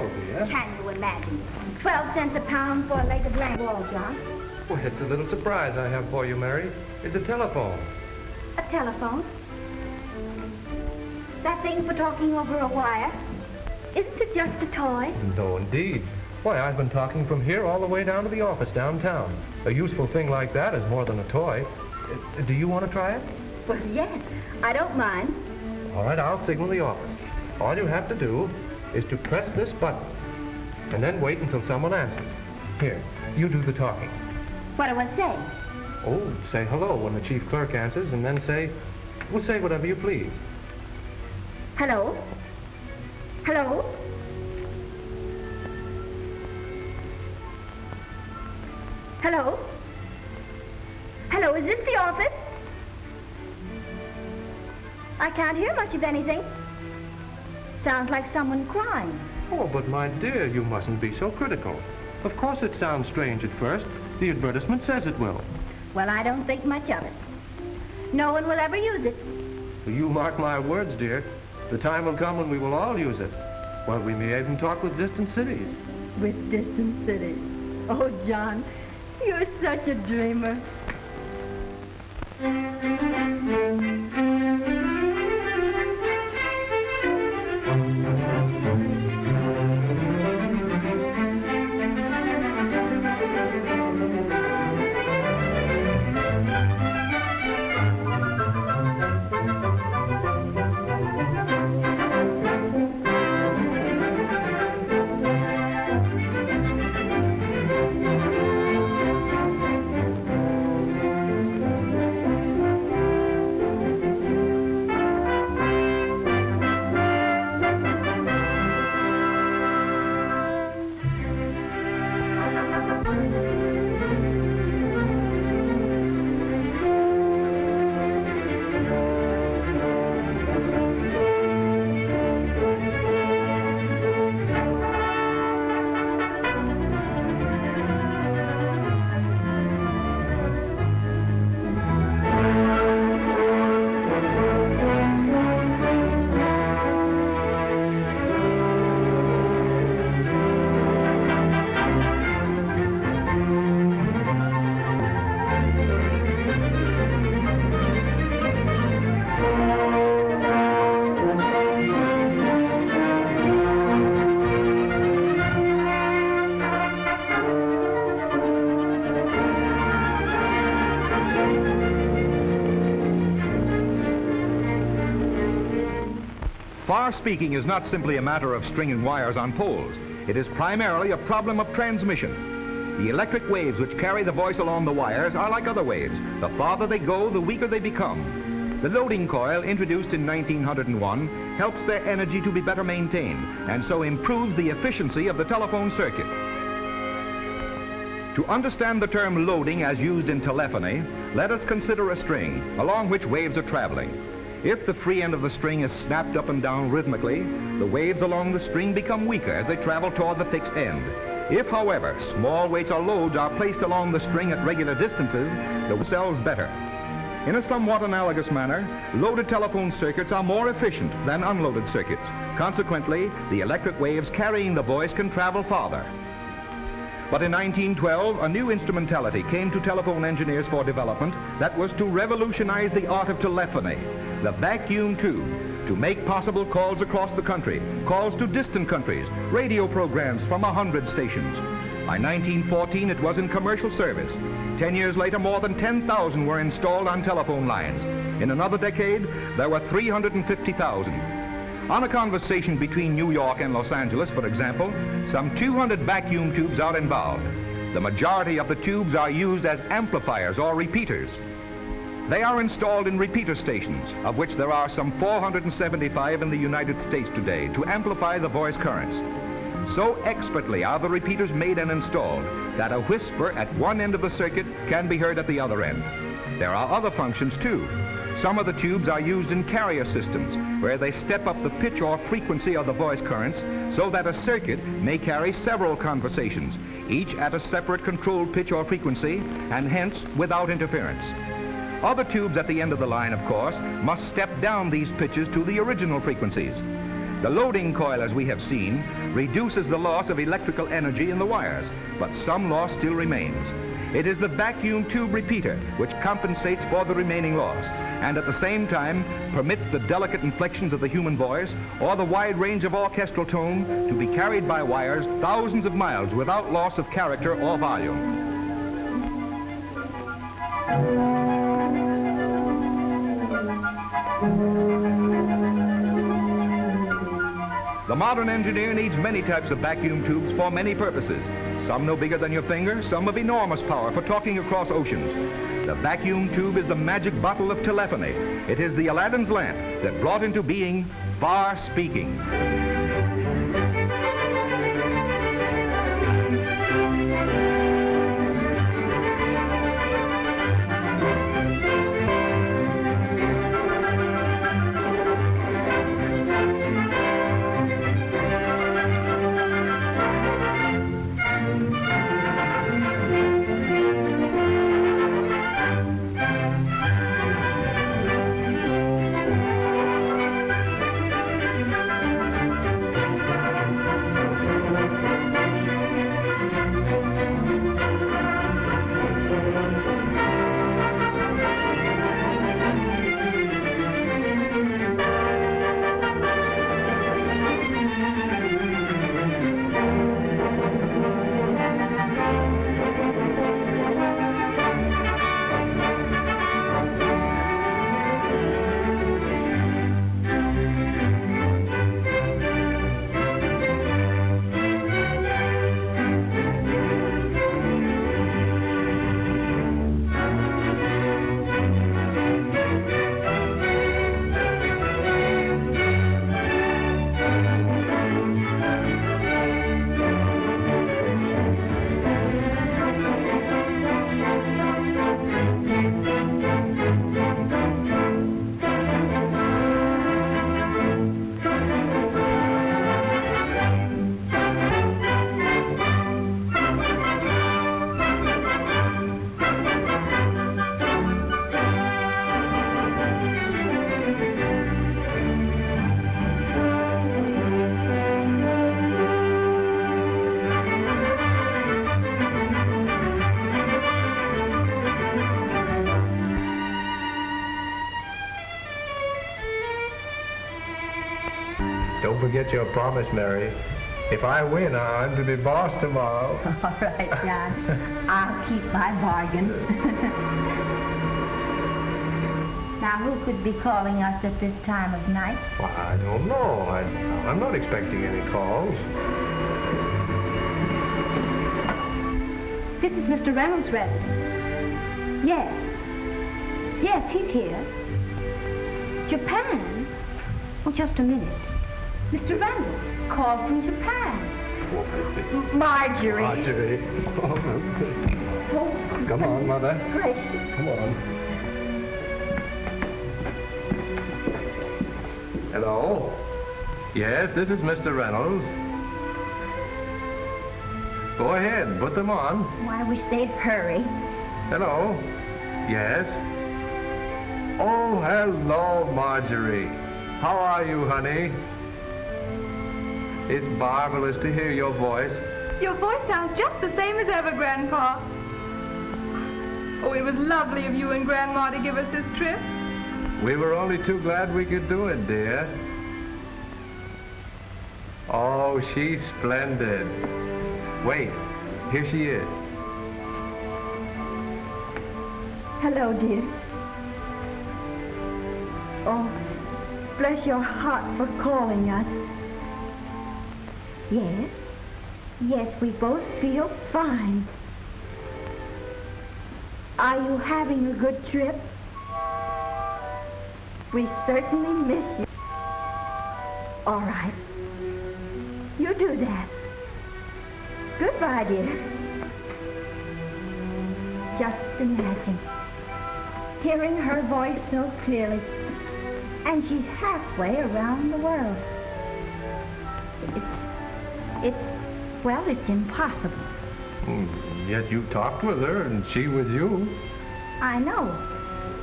wall, dear. Can you imagine? 12 cents a pound for a leg of lamb wall, John. Well, it's a little surprise I have for you, Mary. It's a telephone. A telephone? That thing for talking over a wire? Isn't it just a toy? No, indeed. Why, I've been talking from here all the way down to the office downtown. A useful thing like that is more than a toy. Do you want to try it? Well, yes. I don't mind. All right, I'll signal the office. All you have to do is to press this button and then wait until someone answers. Here, you do the talking. What do I say? Oh, say hello when the chief clerk answers, and then say whatever you please. Hello? Hello? Hello? Hello, is this the office? I can't hear much of anything. Sounds like someone crying. Oh, but my dear, you mustn't be so critical. Of course it sounds strange at first. The advertisement says it will. Well, I don't think much of it. No one will ever use it. You mark my words, dear. The time will come when we will all use it. Well, we may even talk with distant cities. With distant cities? Oh, John, you're such a dreamer. Far speaking is not simply a matter of stringing wires on poles. It is primarily a problem of transmission. The electric waves which carry the voice along the wires are like other waves. The farther they go, the weaker they become. The loading coil, introduced in 1901, helps their energy to be better maintained, and so improves the efficiency of the telephone circuit. To understand the term loading as used in telephony, let us consider a string along which waves are traveling. If the free end of the string is snapped up and down rhythmically, the waves along the string become weaker as they travel toward the fixed end. If, however, small weights or loads are placed along the string at regular distances, the cells better. In a somewhat analogous manner, loaded telephone circuits are more efficient than unloaded circuits. Consequently, the electric waves carrying the voice can travel farther. But in 1912, a new instrumentality came to telephone engineers for development that was to revolutionize the art of telephony, the vacuum tube, to make possible calls across the country, calls to distant countries, radio programs from 100 stations. By 1914, it was in commercial service. 10 years later, more than 10,000 were installed on telephone lines. In another decade, there were 350,000. On a conversation between New York and Los Angeles, for example, some 200 vacuum tubes are involved. The majority of the tubes are used as amplifiers or repeaters. They are installed in repeater stations, of which there are some 475 in the United States today, to amplify the voice currents. So expertly are the repeaters made and installed that a whisper at one end of the circuit can be heard at the other end. There are other functions too. Some of the tubes are used in carrier systems, where they step up the pitch or frequency of the voice currents so that a circuit may carry several conversations, each at a separate controlled pitch or frequency, and hence without interference. Other tubes at the end of the line, of course, must step down these pitches to the original frequencies. The loading coil, as we have seen, reduces the loss of electrical energy in the wires, but some loss still remains. It is the vacuum tube repeater which compensates for the remaining loss, and at the same time permits the delicate inflections of the human voice or the wide range of orchestral tone to be carried by wires thousands of miles without loss of character or volume. The modern engineer needs many types of vacuum tubes for many purposes. Some no bigger than your finger, some of enormous power for talking across oceans. The vacuum tube is the magic bottle of telephony. It is the Aladdin's lamp that brought into being far speaking. Don't forget your promise, Mary. If I win, I'm to be boss tomorrow. All right, John. I'll keep my bargain. Now, who could be calling us at this time of night? Well, I don't know. I'm not expecting any calls. This is Mr. Reynolds' residence. Yes. Yes, he's here. Japan? Oh, just a minute. Mr. Reynolds called from Japan. Marjorie. Marjorie. Oh, Come on, Mother. gracious. Come on. Hello? Yes, this is Mr. Reynolds. Go ahead, put them on. Oh, I wish they'd hurry. Hello? Yes? Oh, hello, Marjorie. How are you, honey? It's marvelous to hear your voice. Your voice sounds just the same as ever, Grandpa. Oh, it was lovely of you and Grandma to give us this trip. We were only too glad we could do it, dear. Oh, she's splendid. Wait, here she is. Hello, dear. Oh, bless your heart for calling us. Yes? Yes, we both feel fine. Are you having a good trip? We certainly miss you. All right. You do that. Goodbye, dear. Just imagine hearing her voice so clearly, and she's halfway around the world. It's impossible. Yet you talked with her and she with you. I know,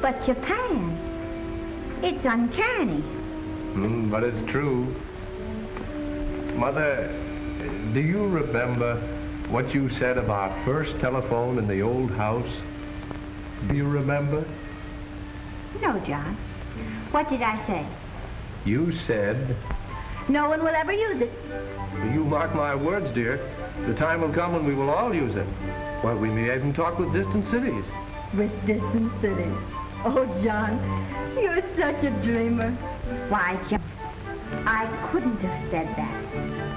but Japan, it's uncanny. But it's true. Mother, do you remember what you said of our first telephone in the old house? Do you remember? No, John. What did I say? You said... No one will ever use it. You mark my words, dear. The time will come when we will all use it. Well, we may even talk with distant cities. With distant cities. Oh, John, you're such a dreamer. Why, John, I couldn't have said that.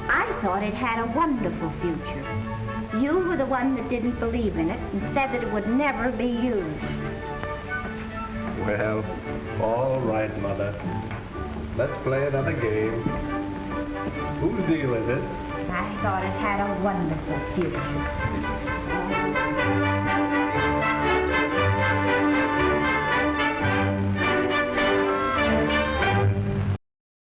I thought it had a wonderful future. You were the one that didn't believe in it and said that it would never be used. Well, all right, Mother. Let's play another game. Whose deal is it? I thought it had a wonderful future.